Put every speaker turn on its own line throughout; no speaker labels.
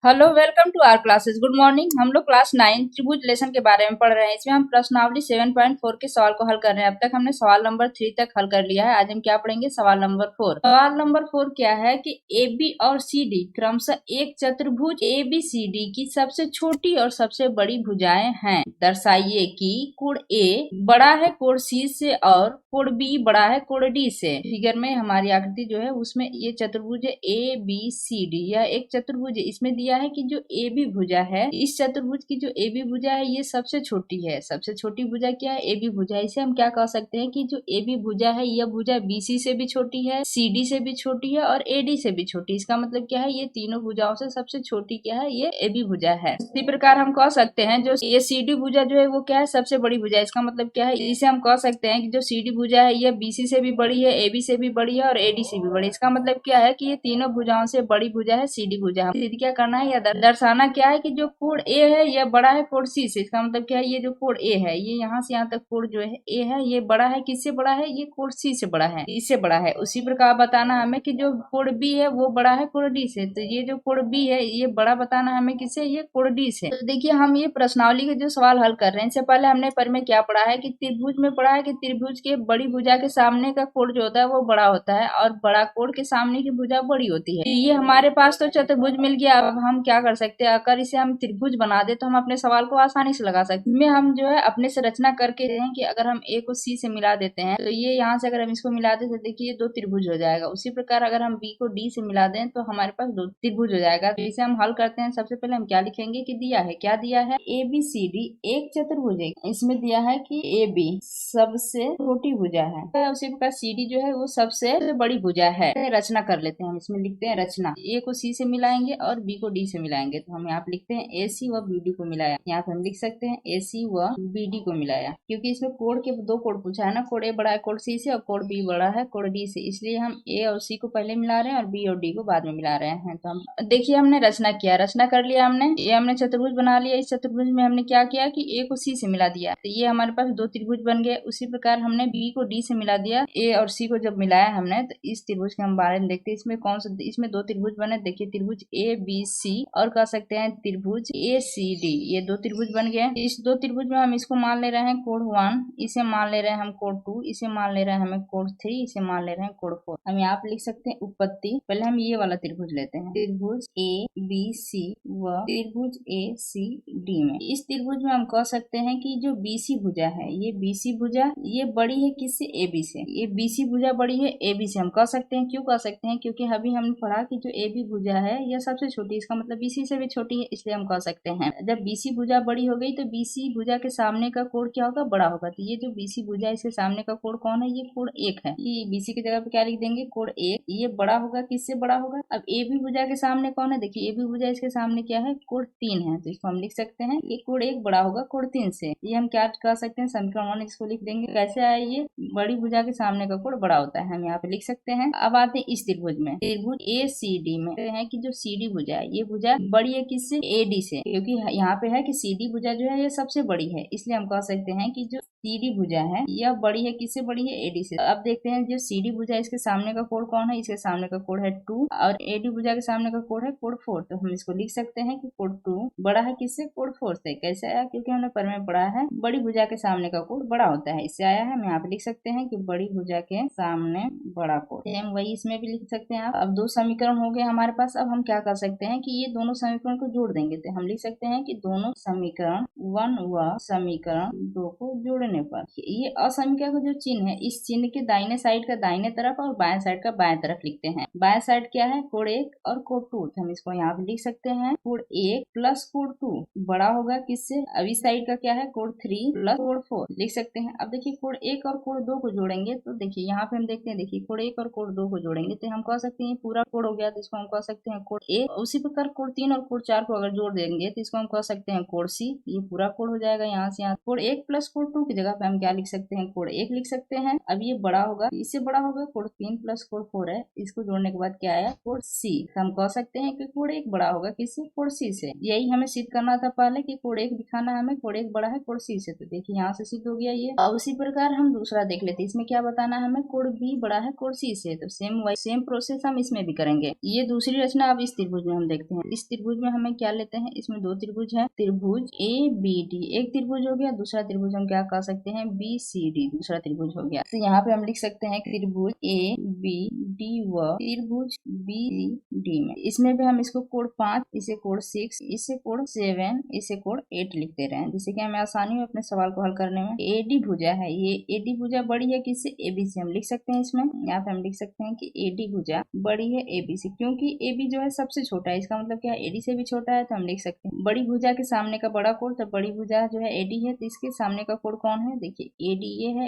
Hello, welcome to our classes. Good morning. हम लोग class 9 त्रिभुज लेसन के बारे में पढ़ रहे हैं। इसमें हम प्रश्नावली 7.4 के सवाल को हल कर रहे हैं। अब तक हमने सवाल नंबर 3 तक हल कर लिया है। आज हम क्या पढ़ेंगे? सवाल नंबर 4। सवाल नंबर 4 क्या है कि AB और CD क्रमशः एक चतुर्भुज ABCD की सबसे छोटी और सबसे बड़ी भुजाएं हैं। दर्शाइए कि कोण A बड़ा है कोण C से और कोण B बड़ा है कोण D से। फिगर में हमारी आकृति जो है उसमें ये चतुर्भुज है ABCD। यह एक चतुर्भुज है। इसमें दिया है कि जो AB भुजा है, इस चतुर्भुज की जो AB भुजा है ये सबसे छोटी है। सबसे छोटी भुजा क्या है? AB भुजा। इसे हम क्या कह सकते हैं कि जो AB भुजा है यह भुजा BC से भी छोटी है, CD से भी छोटी है और AD से भी छोटी। इसका मतलब क्या है? ये तीनों भुजाओं से सबसे छोटी क्या है? ये AB भुजा है। इसी प्रकार हम कह सकते हैं जो ये CD भुजा जो है वो क्या है? सबसे बड़ी भुजा है। इसका मतलब क्या है? इसे हम कह सकते हैं कि जो CD भुजा है यह BC से भी बड़ी है, AB से भी बड़ी है और AD से भी बड़ी है। इसका मतलब क्या है कि ये तीनों भुजाओं से बड़ी भुजा है CD भुजा। क्या करना है या दर्शाना क्या है कि जो कोण A है यह बड़ा है कोण C से। इसका मतलब क्या है? ये जो कोण A है ये यहाँ से यहाँ तक कोण जो है A है ये बड़ा है, किससे बड़ा है? ये कोण C से बड़ा है, इससे बड़ा है। उसी प्रकार बताना हमें कि जो कोण B है वो बड़ा है कोण D से। तो ये जो कोण B है ये बड़ा बताना हमें किससे? ये कोण D से। तो देखिए हम ये प्रश्नावली के जो सवाल हल कर रहे हैं इससे पहले हमने पर में क्या पढ़ा है कि त्रिभुज में पढ़ा है कि त्रिभुज के बड़ी भुजा के सामने का कोण जो होता है वो बड़ा होता है और बड़ा कोण के सामने की भुजा बड़ी होती है। ये हमारे पास तो चतुर्भुज मिल गया। अब हम क्या कर सकते हैं? अगर इसे हम त्रिभुज बना दे तो हम अपने सवाल को आसानी से लगा सकते हैं। इसमें हम जो है अपने से रचना करके हैं कि अगर हम A को C से मिला देते हैं तो ये यहाँ से अगर हम इसको मिला दें तो देखिए दो त्रिभुज हो जाएगा। उसी प्रकार अगर हम B को D से मिला दें तो हमारे पास दो त्रिभुज हो जाएगा। तो इसे हम हल करते हैं। सबसे पहले हम क्या लिखेंगे कि दिया है, क्या दिया है? ABCD एक चतुर्भुज है। इसमें दिया है कि AB सबसे छोटी भुजा है, उसी प्रकार CD जो है वो सबसे बड़ी भुजा है। रचना कर लेते हैं। हम इसमें लिखते हैं रचना। A को C से मिलाएंगे और B को D से मिलाएंगे तो हम यहाँ पे लिखते हैं AC व BD को मिलाया। यहाँ पे हम लिख सकते हैं AC व BD को मिलाया, क्योंकि इसमें कोण के दो कोण पूछा है ना। कोण A बड़ा है कोण C से और कोण B बड़ा है कोण D से, इसलिए हम A और C को पहले मिला रहे हैं और B और D को बाद में मिला रहे हैं। तो हम देखिए हमने रचना किया, रचना कर लिया हमने। ये हमने चतुर्भुज बना लिया। इस चतुर्भुज में हमने क्या किया कि A को C से मिला दिया तो ये हमारे पास दो त्रिभुज बन गए। उसी प्रकार हमने B को D से मिला दिया। A और C को जब मिलाया हमने तो इस त्रिभुज के हम बारे में देखते हैं इसमें कौन सा, इसमें दो त्रिभुज बने। देखिए त्रिभुज ABC और कह सकते हैं त्रिभुज ACD। ये दो त्रिभुज बन गए। इस दो त्रिभुज में हम इसको मान ले रहे हैं कोण 1, इसे मान ले रहे हैं हम कोण 2, इसे मान ले रहे हैं हमें कोण 3, इसे मान ले रहे हैं कोण 4। हम यहाँ पे लिख सकते हैं उत्पत्ति। पहले हम ये वाला त्रिभुज लेते हैं, त्रिभुज ABC व त्रिभुज ACD में। इस त्रिभुज में हम कह सकते हैं कि जो BC भुजा है ये BC भुजा ये बड़ी है किससे? AB से। ये BC भुजा बड़ी है AB से। हम कह सकते हैं, क्यों कह सकते हैं? क्योंकि अभी हमने पढ़ा कि जो AB भुजा है यह सबसे छोटी, इसका मतलब BC से भी छोटी है, इसलिए हम कह सकते हैं। जब BC भुजा बड़ी हो गई तो BC भुजा के सामने का कोण क्या होगा? बड़ा होगा। तो ये जो BC भुजा है इसके सामने का कोण कौन है? ये कोण 1 है। ये BC की जगह पे क्या लिख देंगे? कोण 1। ये बड़ा होगा, किससे बड़ा होगा? अब AB भुजा के सामने कौन है? देखिए AB भुजा इसके सामने क्या है? कोण 3 है। तो इसको हम लिख सकते हैं ये कोण 1 बड़ा होगा कोण 3 से। ये हम क्या कह सकते हैं? समीकरण 1 इसको लिख देंगे। कैसे आए? ये बड़ी भुजा के सामने का कोण बड़ा होता है, हम यहाँ पे लिख सकते हैं। अब आते हैं इस त्रिभुज में, त्रिभुज ACD में है कि जो CD भुजा है ये भुजा बड़ी है किससे? AD से, क्योंकि यहाँ पे है कि CD भुजा जो है ये सबसे बड़ी है, इसलिए हम कह सकते हैं कि जो CD भुजा है यह बड़ी है किससे? बड़ी है AD से। अब देखते हैं जो CD भुजा है इसके सामने का कोण कौन है? इसके सामने का कोण है 2 और AD भुजा के सामने का कोण है कोण 4। तो हम इसको लिख सकते हैं कि कोण 2 बड़ा है किससे? कोण 4 से। कैसे आया? क्योंकि हमने पर में पढ़ा है बड़ी भुजा के सामने का कोण बड़ा होता है, इससे आया है। हम यहाँ पे लिख सकते हैं कि बड़ी भुजा के सामने बड़ा कोण। हम वही इसमें भी लिख सकते हैं आप। अब दो समीकरण हो गए हमारे पास। अब हम क्या कर सकते हैं कि ये दोनों समीकरण को जोड़ देंगे। तो हम लिख सकते हैं कि दोनों समीकरण 1 व समीकरण 2 को जोड़ने पर ये असमीकरण का जो चिन्ह है इस चिन्ह के दाहिने साइड का दाहिने तरफ और बाएं साइड का बाएं तरफ लिखते हैं। बाएं साइड क्या है? कोण 1 और कोण 2। तो हम इसको यहाँ पे लिख सकते हैं कोण 1 प्लस कोण 2 बड़ा होगा किससे? अब इस साइड का क्या है? कोण 3 प्लस कोण 4 लिख सकते हैं। अब देखिए कोण 1 और कोण 2 को जोड़ेंगे तो देखिए यहाँ पे हम देखते हैं, देखिए कोण 1 और कोण 2 को जोड़ेंगे तो हम कह सकते हैं पूरा कोण हो गया, तो इसको हम कह सकते हैं कोण 1। उसी प्रकार कोण 3 और कोण 4 को अगर जोड़ देंगे तो इसको हम कह सकते हैं कोण C। ये पूरा कोण हो जाएगा यहाँ से यहाँ। कोण 1 प्लस कोण 2 की जगह पे हम क्या लिख सकते हैं, कोड 1 लिख सकते हैं। अब ये बड़ा होगा, इससे बड़ा होगा कोड 3 प्लस कोड 4 है, इसको जोड़ने के बाद क्या आया, कोड C। हम कह सकते हैं कि कोड 1 बड़ा होगा किससे, कोड C से। यही हमें सिद्ध करना था पहले कि कोड 1 दिखाना है हमें, कोड 1 बड़ा है कोड C से। तो देखिए यहाँ से सिद्ध हो गया ये। अब उसी प्रकार हम दूसरा देख लेते हैं, इसमें क्या बताना है हमें, कोड B बड़ा है कोड C से। तो सेम प्रोसेस हम इसमें भी करेंगे। ये दूसरी रचना अब इस त्रिभुज में हम देखते हैं। इस त्रिभुज में हमें क्या लेते हैं, इसमें दो त्रिभुज है, त्रिभुज ABD एक त्रिभुज हो गया, दूसरा त्रिभुज हम क्या कह सकते हैं, BCD दूसरा त्रिभुज हो गया। तो यहाँ पे हम लिख सकते हैं त्रिभुज ABD व त्रिभुज BCD में, इसमें भी हम इसको कोड 5, इसे कोड 6, इसे कोड 7, इसे कोड 8 लिख दे रहे हैं, जिससे कि हमें आसानी हो अपने सवाल को हल करने में। AD भुजा है, ये AD भुजा बड़ी है किससे, AB से। हम लिख सकते हैं इसमें, यहाँ पे हम लिख सकते हैं कि AD भुजा बड़ी है AB से, क्योंकि AB जो है सबसे छोटा है, इसका मतलब क्या है, AD से भी छोटा है। तो हम लिख सकते हैं बड़ी भुजा के सामने का बड़ा कोड, तो बड़ी भुजा जो है AD है, तो इसके सामने का कोड कौन है, देखिए AD ये है।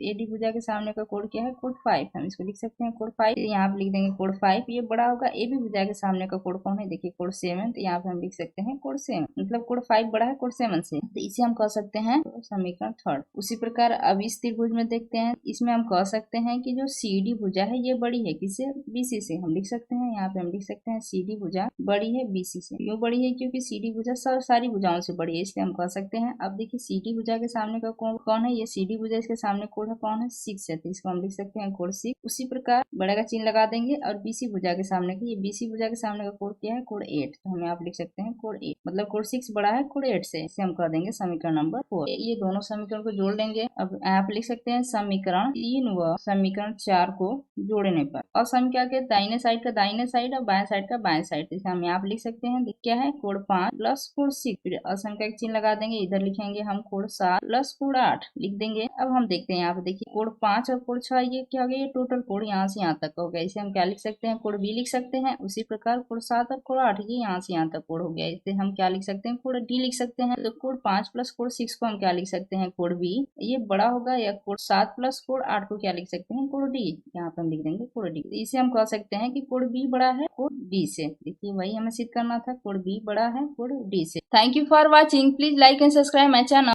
AD भुजा के सामने का कोड क्या है, कोड 5। हम इसको लिख सकते हैं कोड 5, यहाँ पे लिख देंगे कोड 5, ये बड़ा होगा। AB भुजा के सामने का कोड कौन है, देखिए कोड 7, तो यहाँ पे हम लिख सकते हैं कोड 7, मतलब कोड 5 बड़ा है कोड 7 से। तो इसे हम कह सकते हैं समीकरण 3rd। उसी प्रकार अब इस त्रिभुज में देखते हैं, इसमें हम कह सकते हैं कि जो CD भुजा है ये बड़ी है किससे, BC से। हम लिख सकते हैं, यहाँ पे हम लिख सकते हैं CD भुजा बड़ी है BC से। क्यों बड़ी है, क्योंकि CD भुजा सारी भुजाओं से बड़ी है, इसलिए हम कह सकते हैं। अब देखिए CD भुजा के सामने का कोड कौन है, ये CD भुजा, इसके सामने कोड है कौन है, 6 है, तो इसको हम लिख सकते हैं कोड 6। उसी प्रकार बड़े का चिन्ह लगा देंगे, और BC भुजा के सामने का, ये BC भुजा के सामने का कोड क्या है, कोड 8, तो हम यहाँ पे लिख सकते हैं कोड 8, मतलब कोड 6 बड़ा है कोड 8 से, इसे हम कह देंगे समीकरण नंबर 4। ये दोनों समीकरण को जोड़ लेंगे। अब यहाँ पे लिख सकते हैं समीकरण 3 व समीकरण 4 को जोड़ने पर, और सम क्या के दाहिने साइड का दाहिने साइड और बाएं साइड का बाएं साइड, इसे हम यहाँ पे लिख सकते हैं क्या है, कोड 5 प्लस कोड 6, फिर असम का एक चिन्ह लगा देंगे, इधर लिखेंगे हम कोड 7 प्लस कोड 8 लिख देंगे। अब हम देखते हैं यहाँ पे, देखिए कोड 5 और कोड 6 ये क्या हो गया, ये टोटल कोड यहाँ से यहाँ तक हो गया, इसे हम क्या लिख सकते हैं, कोड B लिख सकते हैं। उसी प्रकार कोड 7 और कोड 8 ये यहाँ से यहाँ तक कोड हो गया, इसे हम क्या लिख सकते हैं, कोड D लिख सकते हैं। तो कोड 5 प्लस कोड 6 को हम क्या लिख सकते हैं, कोड B, ये बड़ा होगा, या कोड 7 प्लस कोड 8 को क्या लिख सकते हैं, कोड D, यहाँ पे हम लिख देंगे कोड D। इसे हम कह सकते हैं कि कोड B बड़ा है कोड D से। देखिए वही हमें सिद्ध करना था, कोड B बड़ा है कोड D से। Thank you for watching, please like and subscribe my channel.